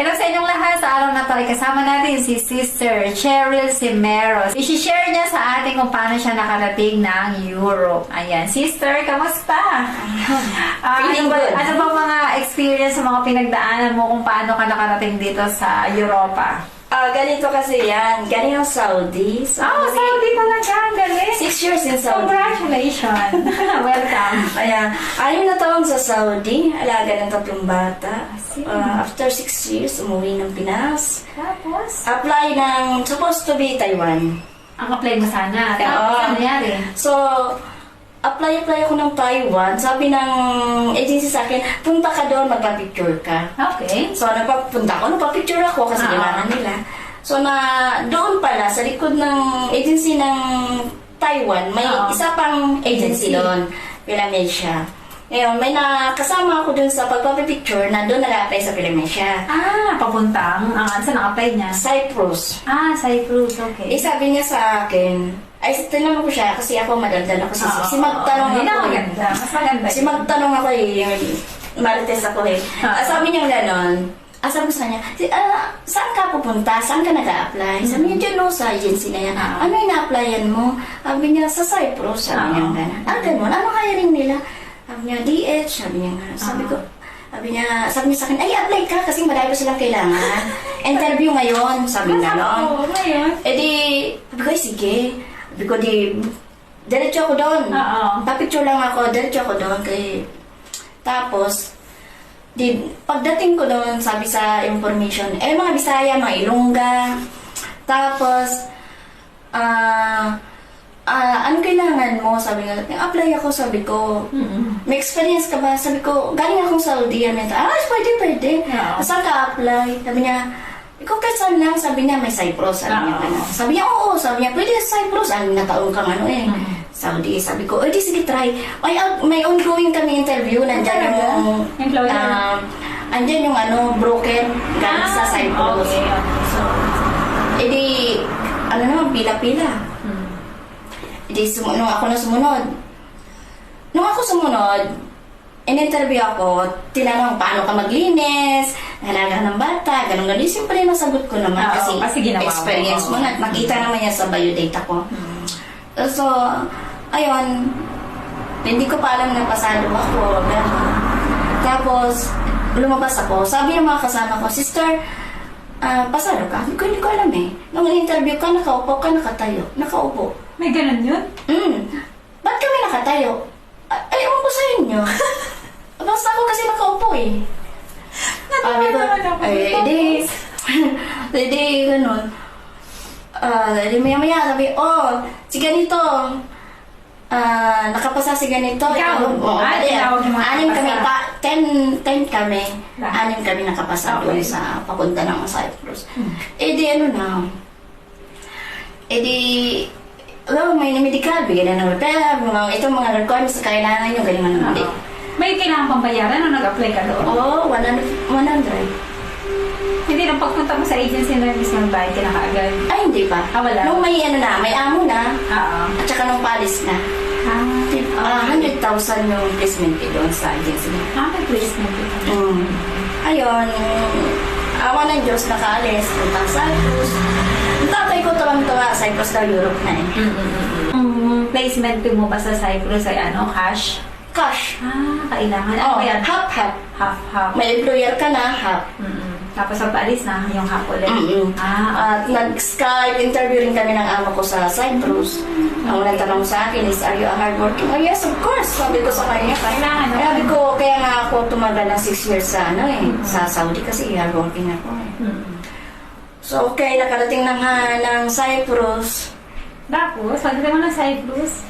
Hello sa inyong lahat. Sa araw na to ay kasama natin si Sister Cheryl Cimeros. I-share niya sa atin kung paano siya nakarating ng Europe. Ayan. Sister, kamusta? Feeling good. Ano ba mga experience sa mga pinagdaanan mo kung paano ka nakarating dito sa Europa? Ganito kasi yan. Galing ang Saudi. Saudi talaga. Ang galing. 6 years in Saudi. Congratulations. Welcome. Kaya, 6 na taon sa Saudi. Alaga ng 3 bata. After 6 years, umuwi ng Pinas. Tapos? Apply ng supposed to be Taiwan. Ang apply mo sana. Tapos Oo. ano nangyari? So, apply ako ng Taiwan. Sabi ng agency sa akin, punta ka doon, magpa-picture ka. Okay. So, nagpa-picture ako kasi kailangan nila. So, doon pala, sa likod ng agency ng Taiwan, may isa pang agency doon. Philamesia. Ngayon, may nakasama ako doon sa pagpapipicture na doon nag-apply sa Philamesia. Papuntang. Saan ang-apply niya? Cyprus. Cyprus. Okay. Sabi niya sa akin, tinanong ko siya kasi ako madaldal ako si magtanong Hindi na ako. maganda. Mas maganda. Si magtanong ako marites ako sabi niya gano'n, sabi ko sa kanya, saan ka pupunta? Saan ka nag-a-apply? Sabi niya, dyan sa agency na yan. Ano yung na-applyan mo? Sabi niya, sa Cyprus. Sabi niya gano'n. Gano'n. Ano hiring nila? Sabi niya, DH. Sabi niya gano'n. Sabi niya sa akin, apply ka kasi marami silang kailangan. Interview ngayon. Sabi niya gano'n. Sabi ko, sige. Sabi ko, diretso ako doon. Papicture lang ako, diretso ako doon. Tapos, pagdating ko doon, sabi sa information, mga Bisaya, mga Ilongga. Tapos, ano kailangan mo? Sabi nga, apply ako, sabi ko. May experience ka ba? Sabi ko, galing akong Saudi. Pwede. Saan ka apply? Sabi niya, ikaw kahit saan lang, sabi niya, may Cyprus. Sabi niya, oo. Sabi niya, pwede sa Cyprus. Nataon kang Saudi. Sabi ko, di sige, try. May ongoing kami interview. Nandyan yung, andyan yung broker galing sa Cyprus. So, pila-pila. Nung ako sumunod, in-interview ako, tinanong paano ka maglinis, halaga ng bata, ganun-ganun. Siyempre, nasagot ko naman kasi experience mo na. Nakita naman yan sa biodata ko. So, ayun, hindi ko pa alam na pasado ako. Tapos, lumabas ako. Sabi ng mga kasama ko, Sister, pasado ka? Hindi ko alam eh. Nung in-interview ka, nakaupo ka, nakatayo. Nakaupo. May ganun yun? Ba't kami nakatayo? Ewan ko sa inyo. Basta ako kasi nakaupo eh. Ganun. Maya-maya sabi, si ganito. Nakapasa si ganito. Anim kami, 10 kami. Anim kami nakapasa doon sa papunta ng Cyprus. May medical, bigyan na ng repair, itong mga requirements na kailangan nyo, galingan naman din. May kailangan pang bayaran nung nag-apply ka doon? 100. Hindi nang pagpunta mo sa agency na mismo ng bahay, kinakaagad? Hindi pa. Wala? Nung may may amo na, at saka nung palis na. 100,000 yung placement fee doon sa agency na. May placement fee. Ayun, awa ng Diyos, nakaalis, punta sa Cyprus. Ang tatay ko tuwang-tuwa, Cyprus na Europe na eh. Placement fee mo ba sa Cyprus ay cash? Cash. Kailangan. Half-half. Half-half. May employer ka na, half. Tapos pag paalis na, yung half ulit. At nag-Skype interview rin kami ng amo ko sa Cyprus. Ang unang tanong sa akin is, are you a hardworking? Yes, of course. Sabi ko sa kanya. Kailangan. Sabi ko, kaya nga ako tumagal ng 6 years sa sa Saudi kasi hardworking ako. So, okay, nakarating na nga ng Cyprus. Tapos, pagdating mo ng Cyprus?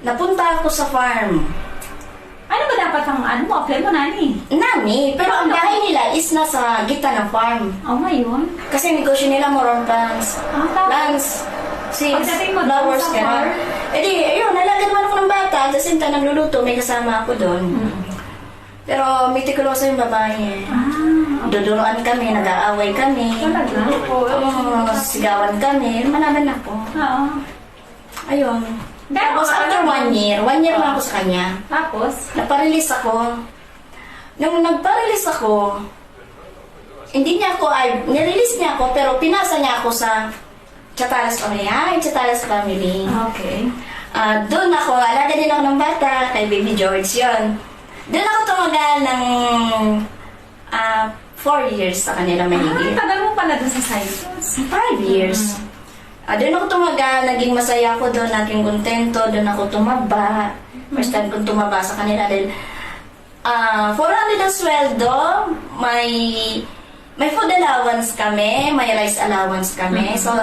Napunta ako sa farm. Ano ba dapat ang apply mo, Nani? Nani, pero ang bahay nila is nasa gitna ng farm. Ngayon? Kasi negosyo nila more on plants. Plants, seeds, Pagdating mo flowers, sa gano'n. Ayun, nalagyan naman ako ng bata. At the same time, nagluluto, may kasama ako doon. Pero mitikulosa yung babae. Duduruan kami, nag-aaway kami. Sigawan kami, malaman ako. Ayun. Tapos after 1 year lang ako sa kanya. Tapos? Naparelease ako. Nung nagparelease ako, hindi niya ako, nirelease niya ako, pero pinasa niya ako sa Chatalas Family. Hi, Chatalas Family. Okay. Doon ako, alaga din ako ng bata, kay Baby George yun. Doon ako tumagal ng 4 years sa kanila mahigit. Tagal mo pala dun sa Cyprus. 5 years. Doon ako tumagal, naging masaya ako doon, naging kontento, doon ako tumaba. First time kong tumaba sa kanila dahil 400 ang sweldo, may food allowance kami, may rice allowance kami. So,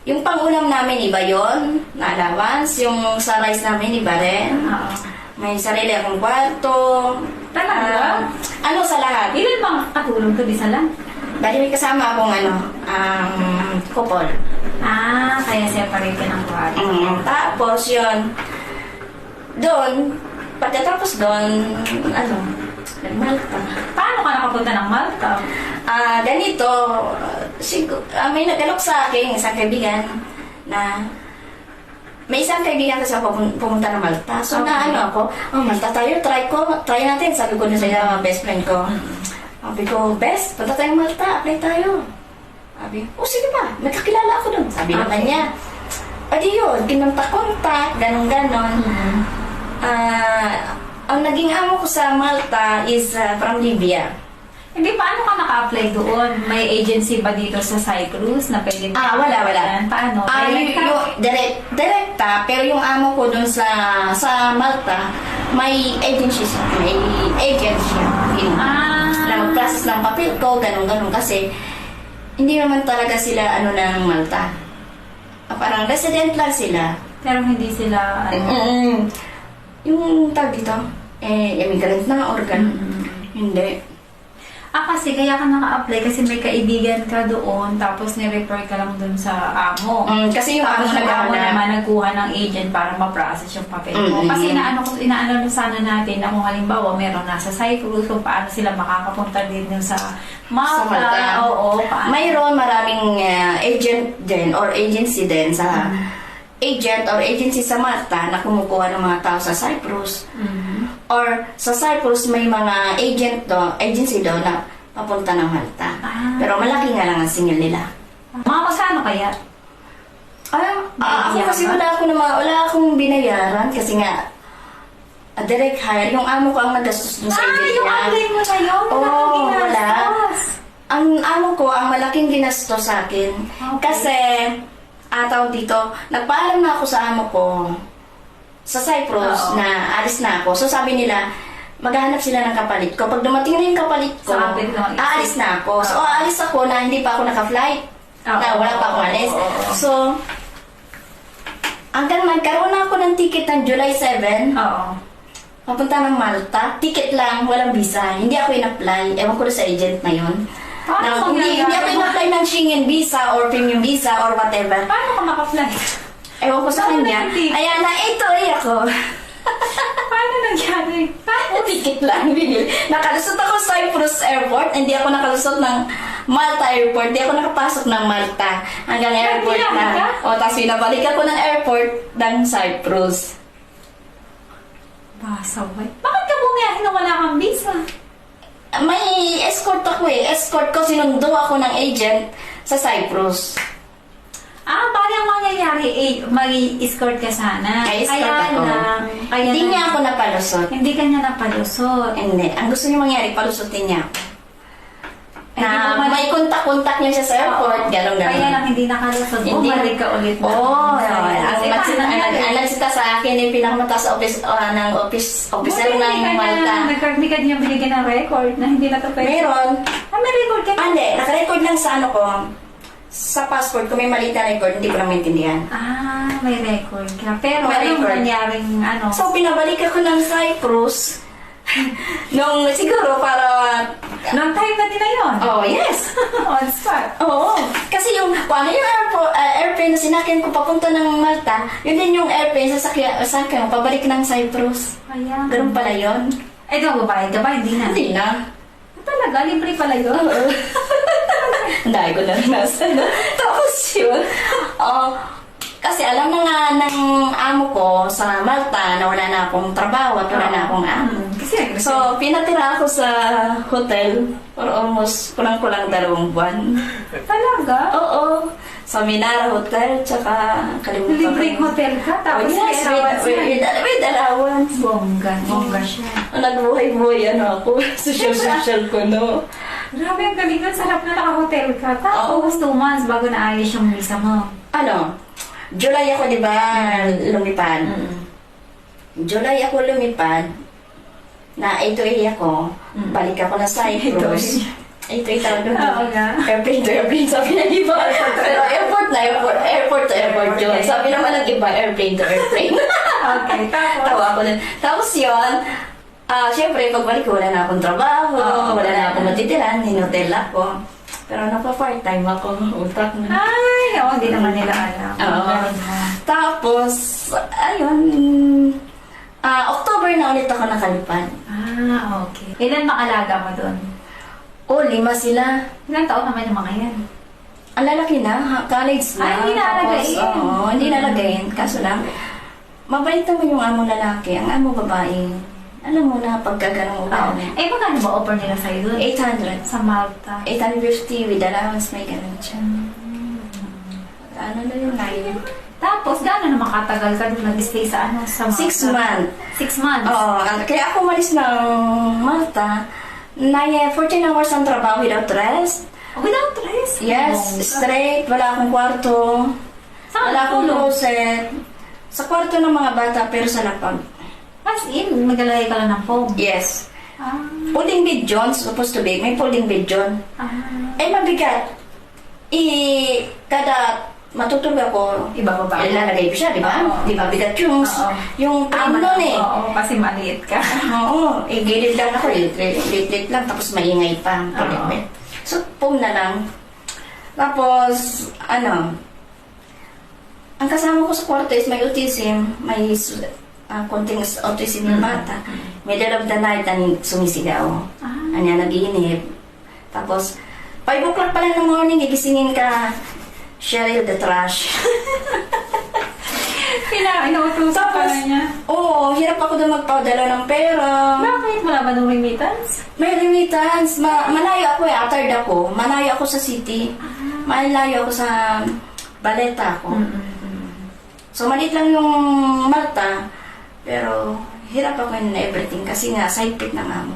yung pangulam namin iba yon na allowance, yung sa rice namin iba rin. May sarili akong kwarto. Talaga? Ano sa lahat? Ilan bang katulong to di sa lang? Dahil may kasama akong couple. Kaya separate ka ng kwarto. Tapos yun, doon, pagkatapos doon, Malta. Paano ka nakapunta ng Malta? Ganito, may nagalok sa akin, isang kaibigan, na may isang kaibigan kasi ako pumunta ng Malta. So, Okay. ako, Malta tayo, try natin. Sabi ko na sa best friend ko. Sabi ko, best, punta tayong Malta, apply tayo. Sabi, sige pa, may kakilala ako doon. Sabi naman niya, di yun, kinontak-kontak, ganon-ganon. Ang naging amo ko sa Malta is from Libya. Hindi, paano ka naka-apply doon? May agency ba dito sa Cyprus na pwede? Wala. Paano? Direkta, pero yung amo ko doon sa Malta, may agency siya. May agent siya. Na mag-process ng papel ko, ganon-ganon. Kasi, hindi naman talaga sila ng Malta. Parang resident lang sila. Pero hindi sila, Yung tag dito, immigrant na or ganon. Hindi. kasi kaya ka naka-apply kasi may kaibigan ka doon tapos ni-refer ka lang doon sa amo. Kasi yung amo Tapos yung amo naghahanap. naman nagkuha ng agent para ma-process yung papel mo. Kasi inaano sana natin na kung halimbawa meron nasa Cyprus kung paano sila makakapunta din sa Malta. Sa Malta. Oo, paano. Mayroon maraming agent din or agency din sa agent or agency sa Malta na kumukuha ng mga tao sa Cyprus. Or sa Cyprus may mga agency doon na papunta ng Malta. Pero malaki nga lang ang singil nila. Mga magkano kaya? Ako kasi wala akong binayaran kasi nga direct hire. Yung amo ko ang nagastos dun sa agent Yung niya. apply mo na yun? Wala. Ang amo ko ang malaking ginastos sa akin. Okay. Kasi tawag dito, nagpaalam na ako sa amo ko sa Cyprus na alis na ako. So sabi nila, maghahanap sila ng kapalit ko. Pag dumating na yung kapalit ko, aalis na ako. So aalis ako na hindi pa ako naka-flight. Na wala pa akong alis. So, hanggang nagkaroon na ako ng ticket ng July 7, papunta ng Malta, ticket lang, walang visa. Hindi ako in-apply. Ewan ko na sa agent na yun. Hindi ako in-apply ng Schengen visa or premium visa or whatever. Paano ka maka-fly? Ewan ko sa kanya. Ayan na, ito ako. Paano nangyari? Ticket lang, binili. Nakalusot ako sa Cyprus Airport. Hindi ako nakalusot ng Malta Airport. Hindi ako nakapasok ng Malta. Hanggang airport na. Tapos pinabalik ako ng airport ng Cyprus. Basaway. Bakit ka bumiyahin na wala kang visa? May escort ako Escort ko, sinundo ako ng agent sa Cyprus. Bali ang mangyayari, mag-escort ka sana. May escort ako. Hindi niya ako napalusot. Hindi ka niya napalusot. Hindi. Ang gusto niya mangyari, palusutin niya ako. May kontak-kontak niya siya sa airport. Ganon-ganon. Kaya lang hindi nakalusot. Bumalik ka ulit. Ang nagsita sa akin yung pinakamataas ng officer ng Malta. Hindi ka niya binigyan ng record na hindi na ito pwede. Meron. May record ka? Hindi. Naka-record lang sa ko. Sa passport ko may maliit na record. Hindi ko lang maintindihan. May record ka. Pero May anong record. nangyaring So, pinabalik ako ng Cyprus. Nung siguro para... Noong time na din na yun? Yes. On spot. Oo. Kasi yung airplane na sinakyan ko papunta ng Malta, yun din yung airplane sasakyan pabalik ng Cyprus. Kaya. Ganun pala yun. Di ba babayad ka ba? Hindi na. Hindi na. Talaga? Libre pala yun? Ang dahil ko na rin nasa. Tapos yun, Kasi alam na nga ng amo ko sa Malta na wala na akong trabaho at wala na akong amo. Kasi So, pinatira ako sa hotel for almost kulang-kulang 2 buwan. talaga? Oo. Sa Minara Hotel, tsaka kalimutan Libreng hotel ka, tapos yes, may allowance yan. with allowance. Bongga siya. Nagbuhay-buhay ako. Social ko, no? Grabe, ang galing nun. Sarap na naka-hotel ka. Tapos 2 months bago naayos yung visa mo. Ano, July ako, di ba, lumipad. July ako lumipad, na 8-8 ako, balik ako na Cyprus. 8-8 ako doon. Oo nga. Airplane to airplane, sabi na iba. Pero airport to airport yun. Sabi naman ng iba, airplane to airplane. Okay, tapos? Tawa ako din. Tapos yun, syempre, pagbalik ko, wala na akong trabaho, wala na akong matitiran, hinotel ako. Pero napa-part-time ako, utak na. Ay, oo, hindi naman nila alam. Oo. Tapos, ayun, October na ulit ako nakalipad. Okay. Ilan makalaga mo doon? 5 sila. Ilang taon naman yung mga yan? Ang lalaki na, college na. Ay, hindi nalagayin. Tapos, oo, hindi nalagayin. Kaso lang, mabait naman yung amo lalaki, ang amo babae. Alam mo na, pagka ganong ugali. Magkano ba offer nila sa'yo doon? 800. Sa Malta. 850 with allowance, may ganun siya. Ano na yun ngayon? Tapos, gano'n naman katagal ka doon nag-stay sa sa Malta? 6 months. 6 months? Oo, kaya ako umalis ng Malta, 14 hours ang trabaho without rest. Without rest? Yes, Bongga. straight, wala akong kwarto, Saan wala akong tulog? closet. Sa kwarto ng mga bata, pero sa lapag. As in, maglalagay ka lang ng foam? Yes. Ah. Folding bed John, supposed to be. May folding bed John. Eh, mabigat. Kada matutulog ako, Ibababa. ilalagay ko siya, di ba? Oo. Di ba? Bigat yung frame nun eh. Oo, kasi maliit ka. Oo, gilid lang ako, lit lang, tapos maingay pa ang Oo. bed. So, foam na lang. Tapos, ang kasama ko sa kwarto is may autism, may konting autism yung bata. Middle of the night, sumisigaw. Anya, nag-iinip. Tapos, 5 o'clock pa lang ng morning, gigisingin ka, Cheryl the trash. Inuutusan ka na niya. Oo, hirap ako doon magpadala ng pera. Bakit? Wala ba nung remittance? May remittance. Malayo ako attard ako. Malayo ako sa city. Malayo ako sa Baleta ako. So, maliit lang yung Malta. Pero, hirap ako in everything kasi nga, side pick ng amo.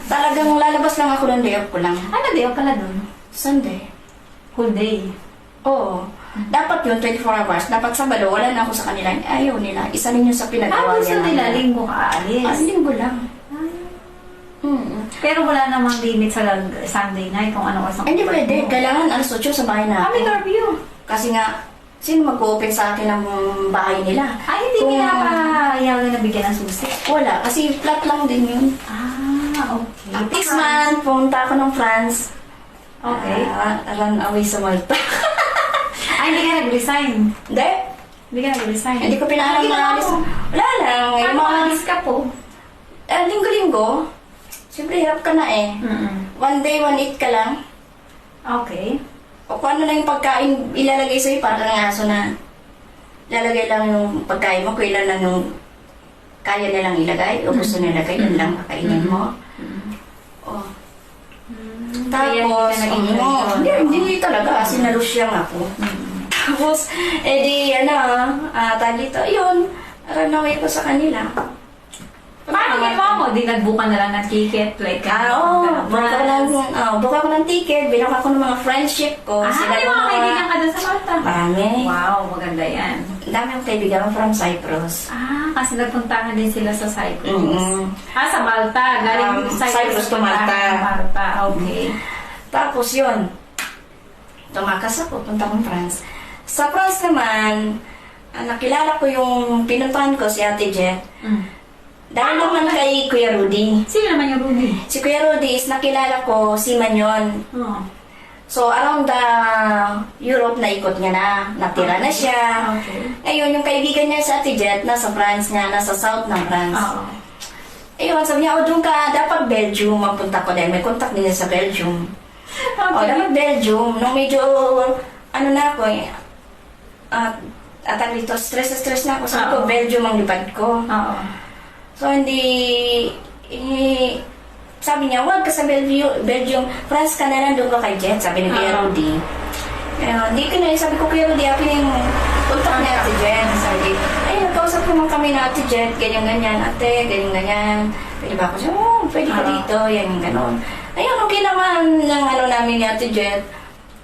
Talagang lalabas lang ako ng day off ko lang. Ano day off pala dun? Sunday. Whole day. Oo. Dapat yun, 24 hours. Dapat Sabado, wala na ako sa kanila. Ayaw nila. Isa rin yun sa pinagawa Gusto nila namin. linggo ka aalis. Linggo lang. Pero wala namang limit sa Sunday night kung ano oras ang Hindi open pwede. mo. Kailangan alas 8 sa bahay na Kami curfew. Kasi nga, sino mag-open sa akin ng bahay nila? Ay, hindi Kung- pinapayagan na bigyan ng susi. Wala. Kasi flat lang din yun. Okay. This month, pumunta ako ng France. Okay. Run away sa Malta. Ay, hindi ka nag-resign. Hindi. Hindi ka nag-resign. Hindi ko pinaalam Ay, na alis. mo. Wala lang. Yung Paano mga alis ka po? linggo-linggo. Siyempre, hirap ka na eh. One day, one eat ka lang. Okay. O kung ano lang yung pagkain ilalagay sa'yo, parang aso na ilalagay lang yung pagkain mo, kung ilan lang yung kaya nilang ilagay o gusto nilalagay, yun lang kakainin mo. Oh. Kaya hindi Tapos, ka nag-enjoy doon. hindi talaga, sinalusya nga ako. Tapos, tag dito, yun, ranaway ko sa kanila. Paano ginawa mo? Di nagbuka na lang ng ticket? Like, Buka ko ng ticket, bilang ako ng mga friendship ko. may mga kaibigan ka doon sa Malta? Marami. Wow, maganda yan. Ang dami akong kaibigan from Cyprus. Kasi nagpuntahan din sila sa Cyprus. Mm-mm. Sa Malta. Galing Cyprus to Malta. Malta. Okay. Tapos yun, tumakas ako, punta akong France. Sa France naman, nakilala ko yung pinuntahan ko si Ate Jet. Dahil naman kay Kuya Rudy. Sino naman yung Ruby? Si Kuya Rudy is nakilala ko si Manyon. So, around the Europe, naikot niya na. Natira na siya. Okay. Ngayon, yung kaibigan niya sa Ate Jet, nasa France niya, nasa south ng France. Ayun, sabi niya, doon ka, dapat Belgium, magpunta ko dahil may contact niya sa Belgium. Okay. Dapat Belgium. Nung medyo, na ako at dito, stress na ako. Sabi ko, Belgium ang lipad ko. Oo. So, hindi, sabi niya, wag ka sa Belgium, France ka na lang, doon ka kay Jet, sabi ni Kuya Rudy. Hindi ko na, sabi ko, Kuya Rudy, ako yung contact ni Ate Jet. Sabi, ay, nagkausap naman kami na Ate Jet, ganyan-ganyan, ate, ganyan-ganyan. Pwede ba ako siya? Oh, pwede ka dito, yan, gano'n. Ayun, okay naman ng namin ni Ate Jet.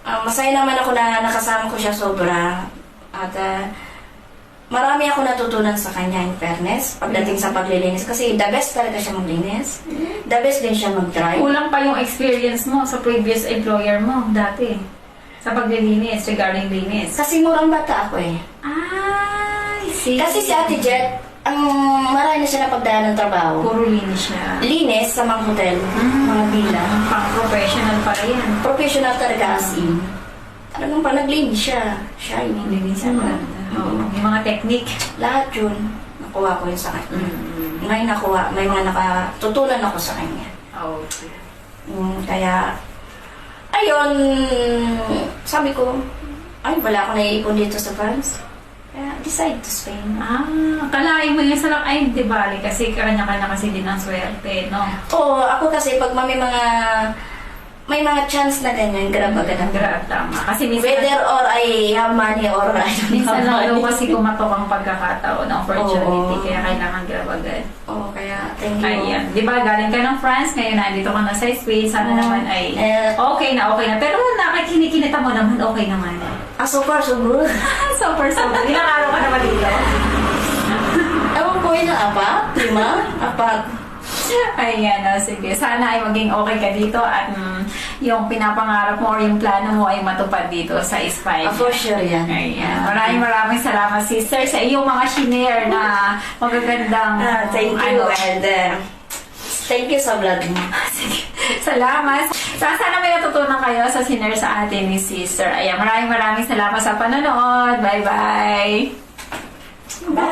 Masaya naman ako na nakasama ko siya sobra. At marami ako natutunan sa kanya, in fairness, pagdating sa paglilinis. Kasi the best talaga siya maglinis. The best din siya mag-drive. Kulang pa yung experience mo sa previous employer mo dati. Sa paglilinis, regarding linis. Kasi murang bata ako eh. Ay, see. Kasi si Ate Jet, ang marami na siya napagdaan ng trabaho. Puro linis siya. Linis sa mga hotel, mga villa. Pang professional pala yan. Professional talaga as in. Talagang pa naglinis siya. Siya yung nilinis siya. Oo. Yung mga technique. Lahat yun, nakuha ko yun sa kanya. May mga nakatutunan ako sa kanya. Okay. Kaya, ayun, sabi ko, ay, wala ako naiipon dito sa France. Kaya, decide to Spain. Kalahin mo yun sa lang. Ay, di bali. Kasi kanya-kanya kasi din ang swerte, no? Oo, ako kasi pag may mga chance na ganyan, grab agad ang Grab, tama. Kasi minsan, whether or I have money or I don't minsan have lang daw money. kasi kumatok ang pagkakataon, ang opportunity. Oo. Kaya kailangan grab agad. Oo, kaya thank you. Ayan. Di ba, galing ka ng France, ngayon nandito ka na sa Spain. Sana naman ay okay na. Pero nakikinikinita mo naman, okay naman. So far, so good. Super. Ilang araw ka naman dito? Ewan ko yun, 4? 5? 4? Ayan, sige. Sana ay maging okay ka dito at yung pinapangarap mo or yung plano mo ay matupad dito sa España. For sure yan. Ayan. Maraming salamat, sister, sa iyong mga shinare na magagandang Thank you. And thank you sa vlog mo. Sige. Salamat. Sana may natutunan kayo sa sinare sa atin ni sister. Ayan, maraming salamat sa panonood. Bye-bye. Bye!